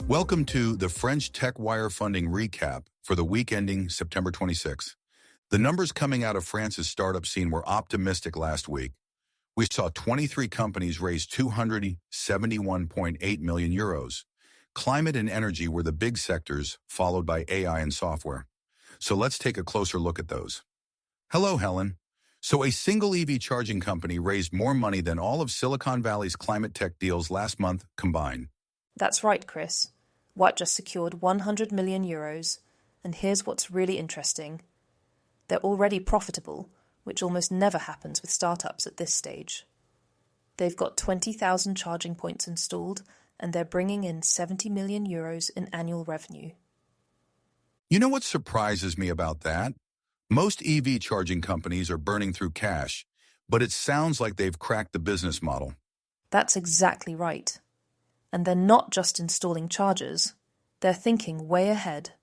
Welcome to the French Tech Wire funding recap for the week ending September 26. The numbers coming out of France's startup scene were optimistic last week. We saw 23 companies raise 271.8 million euros. Climate and energy were the big sectors, followed by AI and software. So let's take a closer look at those. Hello, Helen. So a single EV charging company raised more money than all of Silicon Valley's climate tech deals last month combined. That's right, Chris. Waat just secured 100 million euros, and here's what's really interesting. They're already profitable, which almost never happens with startups at this stage. They've got 20,000 charging points installed, and they're bringing in 70 million euros in annual revenue. You know what surprises me about that? Most EV charging companies are burning through cash, but it sounds like they've cracked the business model. That's exactly right. And they're not just installing chargers, they're thinking way ahead.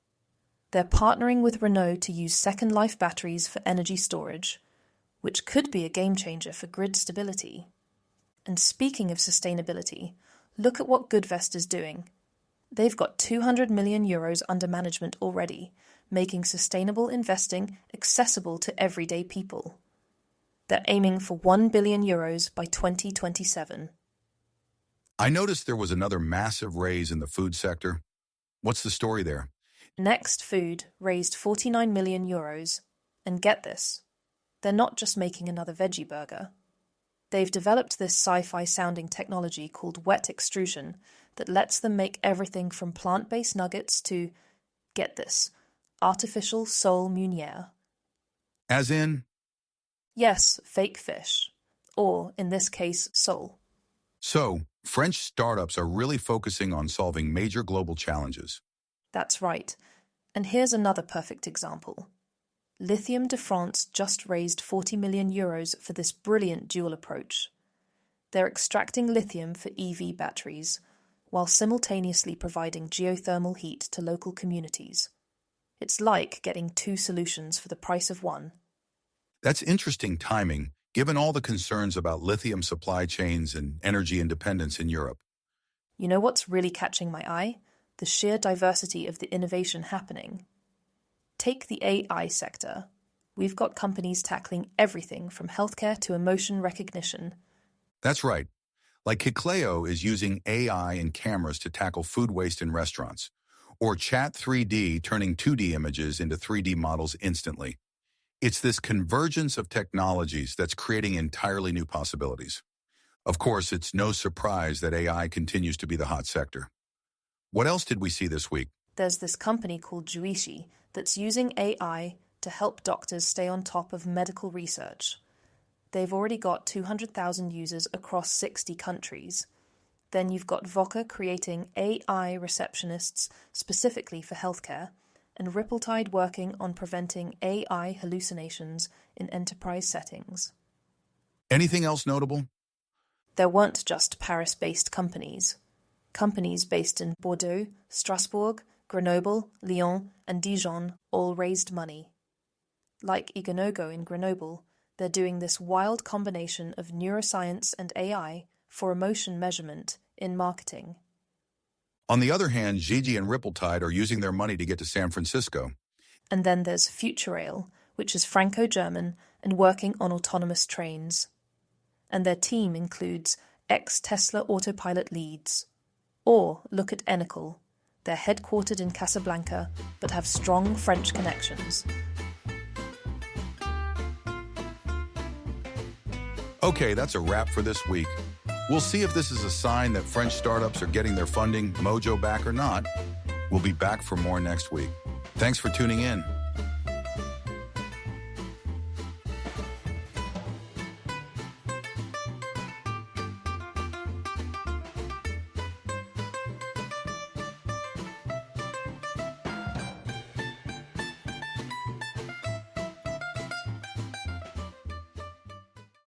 They're partnering with Renault to use second life batteries for energy storage, which could be a game changer for grid stability. And speaking of sustainability, look at what Goodvest is doing. They've got 200 million euros under management already, making sustainable investing accessible to everyday people. They're aiming for 1 billion euros by 2027. I noticed there was another massive raise in the food sector. What's the story there? Nxtfood raised 49 million euros. And get this, they're not just making another veggie burger. They've developed this sci-fi sounding technology called wet extrusion that lets them make everything from plant-based nuggets to, get this, artificial sole meunière. As in? Yes, fake fish. Or, in this case, sole. So, French startups are really focusing on solving major global challenges. That's right. And here's another perfect example. Lithium de France just raised 40 million euros for this brilliant dual approach. They're extracting lithium for EV batteries, while simultaneously providing geothermal heat to local communities. It's like getting two solutions for the price of one. That's interesting timing, given all the concerns about lithium supply chains and energy independence in Europe. You know what's really catching my eye? The sheer diversity of the innovation happening. Take the AI sector. We've got companies tackling everything from healthcare to emotion recognition. That's right. Like Kikleo is using AI and cameras to tackle food waste in restaurants, or Chat 3D turning 2D images into 3D models instantly. It's this convergence of technologies that's creating entirely new possibilities. Of course, it's no surprise that AI continues to be the hot sector. What else did we see this week? There's this company called Juisci that's using AI to help doctors stay on top of medical research. They've already got 200,000 users across 60 countries. Then you've got Vocca creating AI receptionists specifically for healthcare, and Rippletide working on preventing AI hallucinations in enterprise settings. Anything else notable? There weren't just Paris-based companies. Companies based in Bordeaux, Strasbourg, Grenoble, Lyon, and Dijon all raised money. Like Igonogo in Grenoble, they're doing this wild combination of neuroscience and AI for emotion measurement in marketing. On the other hand, Gigi and Rippletide are using their money to get to San Francisco. And then there's Futurail, which is Franco-German and working on autonomous trains. And their team includes ex-Tesla autopilot leads. Or look at Enakl. They're headquartered in Casablanca, but have strong French connections. Okay, that's a wrap for this week. We'll see if this is a sign that French startups are getting their funding mojo back or not. We'll be back for more next week. Thanks for tuning in.